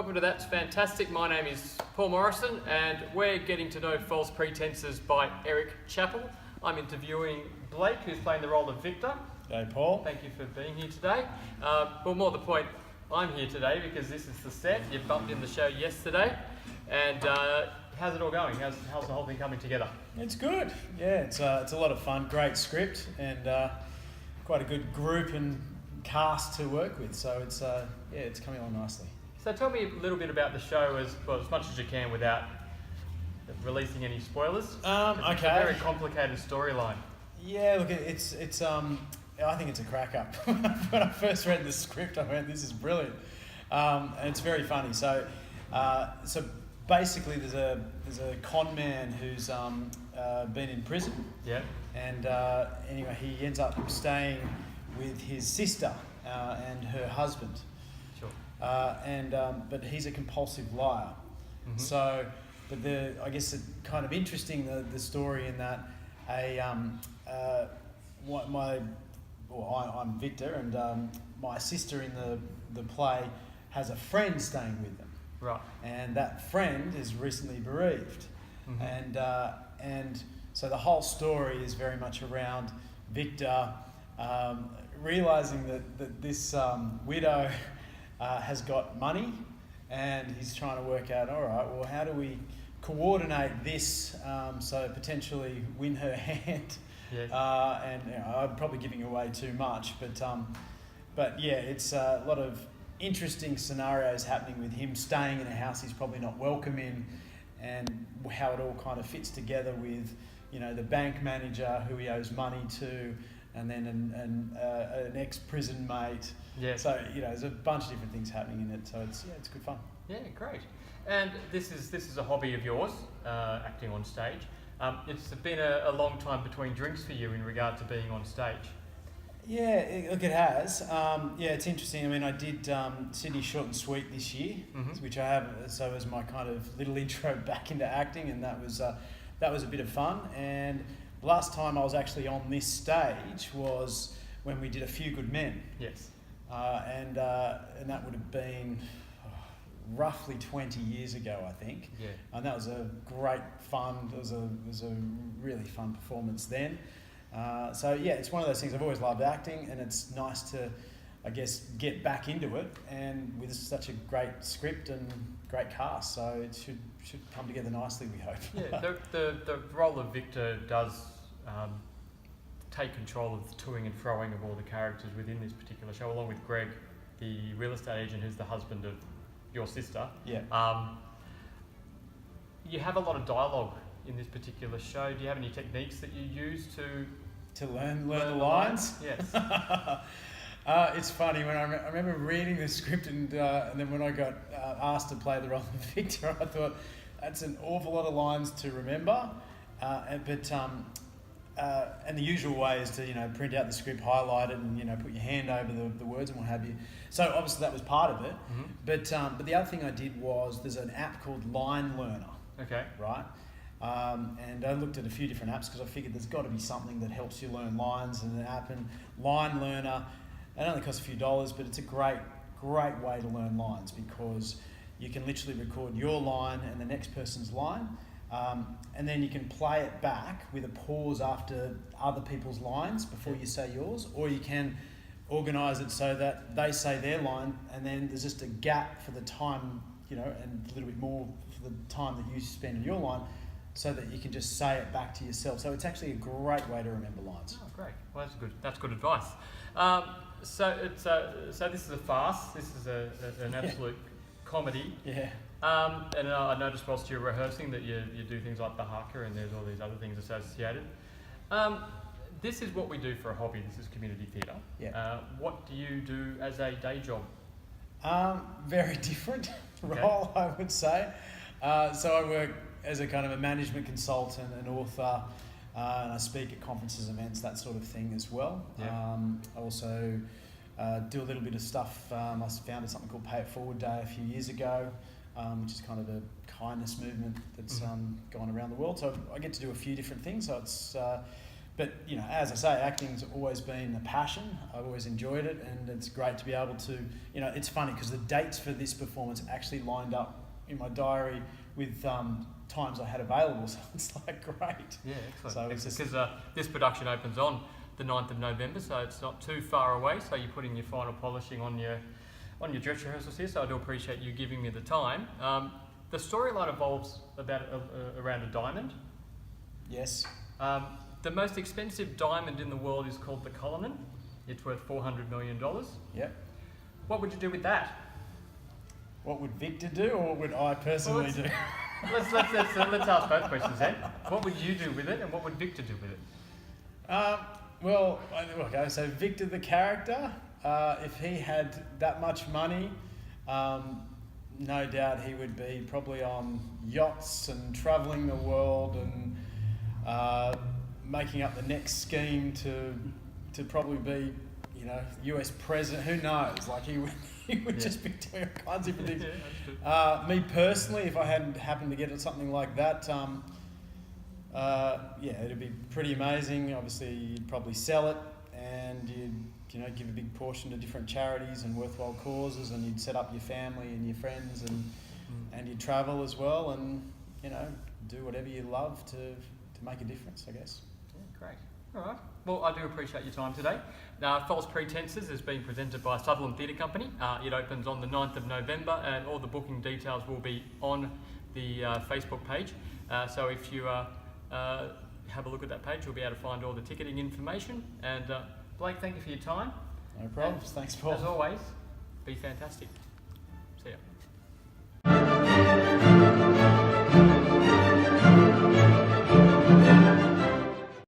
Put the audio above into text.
welcome to That's Fantastic. My name is Paul Morrison and we're getting to know False Pretences by Eric Chappell. I'm interviewing Blake, who's playing the role of Victor. Hey Paul. Thank you for being here today. Well, more to the point, I'm here today because this is the set. You bumped in the show yesterday. And how's it all going? How's the whole thing coming together? It's good. Yeah, it's a lot of fun. Great script and quite a good group and cast to work with. So it's coming along nicely. So tell me a little bit about the show as much as you can without releasing any spoilers. Okay. It's a very complicated storyline. Yeah, look, it's I think it's a crack up. When I first read the script, I went, "This is brilliant," and it's very funny. So basically, there's a con man who's been in prison. Yeah. And anyway, he ends up staying with his sister and her husband. Sure. But he's a compulsive liar. Mm-hmm. So, but I guess it's kind of interesting the story in that I'm Victor and my sister in the play has a friend staying with them. Right. And that friend is recently bereaved. Mm-hmm. And so the whole story is very much around Victor realising that this widow has got money and he's trying to work out, all right, well, how do we coordinate this so potentially win her hand? Yes. And I'm probably giving away too much, but yeah, it's a lot of interesting scenarios happening with him staying in a house he's probably not welcome in, and how it all kind of fits together with, the bank manager who he owes money to, and then an ex-prison mate. Yeah. So there's a bunch of different things happening in it. So it's good fun. Yeah, great. And this is a hobby of yours, acting on stage. It's been a long time between drinks for you in regard to being on stage. Yeah, it has. It's interesting. I mean, I did Sydney Short and Sweet this year, mm-hmm. which I have. So as my kind of little intro back into acting, and that was a bit of fun. And the last time I was actually on this stage was when we did A Few Good Men. Yes. And that would have been roughly 20 years ago, I think. Yeah. And that was a great fun. It was a really fun performance then. It's one of those things. I've always loved acting, and it's nice to, I guess, get back into it, and with such a great script and great cast. So it should come together nicely, we hope. Yeah, the role of Victor does take control of the toing and froing of all the characters within this particular show, along with Greg, the real estate agent who's the husband of your sister. Yeah. You have a lot of dialogue in this particular show. Do you have any techniques that you use to learn the lines? Yes. It's funny when I remember reading the script and then when I got asked to play the role of Victor, I thought that's an awful lot of lines to remember. And the usual way is to print out the script, highlight it, and put your hand over the words and what have you. So obviously that was part of it. Mm-hmm. But the other thing I did was there's an app called Line Learner. Okay. Right. And I looked at a few different apps because I figured there's got to be something that helps you learn lines, and an app, and Line Learner. It only costs a few dollars, but it's a great way to learn lines because you can literally record your line and the next person's line, and then you can play it back with a pause after other people's lines before you say yours, or you can organise it so that they say their line and then there's just a gap for the time, and a little bit more for the time that you spend on your line, so that you can just say it back to yourself. So it's actually a great way to remember lines. Oh, great. Well, that's good advice. So this is a farce. This is an absolute comedy. Yeah. And I noticed whilst you're rehearsing that you do things like the haka, and there's all these other things associated. This is what we do for a hobby. This is community theatre. Yeah. What do you do as a day job? Very different role, I would say. So I work as a kind of a management consultant, an author, and I speak at conferences, events, that sort of thing as well. Yeah. I also do a little bit of stuff. I founded something called Pay It Forward Day a few years ago, which is kind of a kindness movement that's gone around the world. So I get to do a few different things. So it's but you know, as I say, acting's always been a passion. I've always enjoyed it, and it's great to be able to, you know, it's funny because the dates for this performance actually lined up in my diary with times I had available, so it's like great. Yeah, excellent. So it's Because this production opens on the 9th of November, so it's not too far away. So you're putting your final polishing on your dress rehearsals here. So I do appreciate you giving me the time. The storyline evolves around a diamond. Yes. The most expensive diamond in the world is called the Cullinan. It's worth $400 million. Yep. What would you do with that? What would Victor do, or what would I personally do? Let's ask both questions then. What would you do with it, and what would Victor do with it? Well, okay, so Victor the character, if he had that much money, no doubt he would be probably on yachts and travelling the world and making up the next scheme to probably be, you know, US president. Who knows? Like he would just be doing all kinds of different things. Me personally, if I hadn't happened to get something like that, it'd be pretty amazing. Obviously, you'd probably sell it, and you'd give a big portion to different charities and worthwhile causes, and you'd set up your family and your friends, and you'd travel as well, and do whatever you love to make a difference, I guess. Yeah, great. All right. Well, I do appreciate your time today. False Pretences has been presented by Sutherland Theatre Company. It opens on the 9th of November, and all the booking details will be on the Facebook page. So if you have a look at that page, you'll be able to find all the ticketing information. And Blake, thank you for your time. No problems. Thanks, Paul. As always, be fantastic.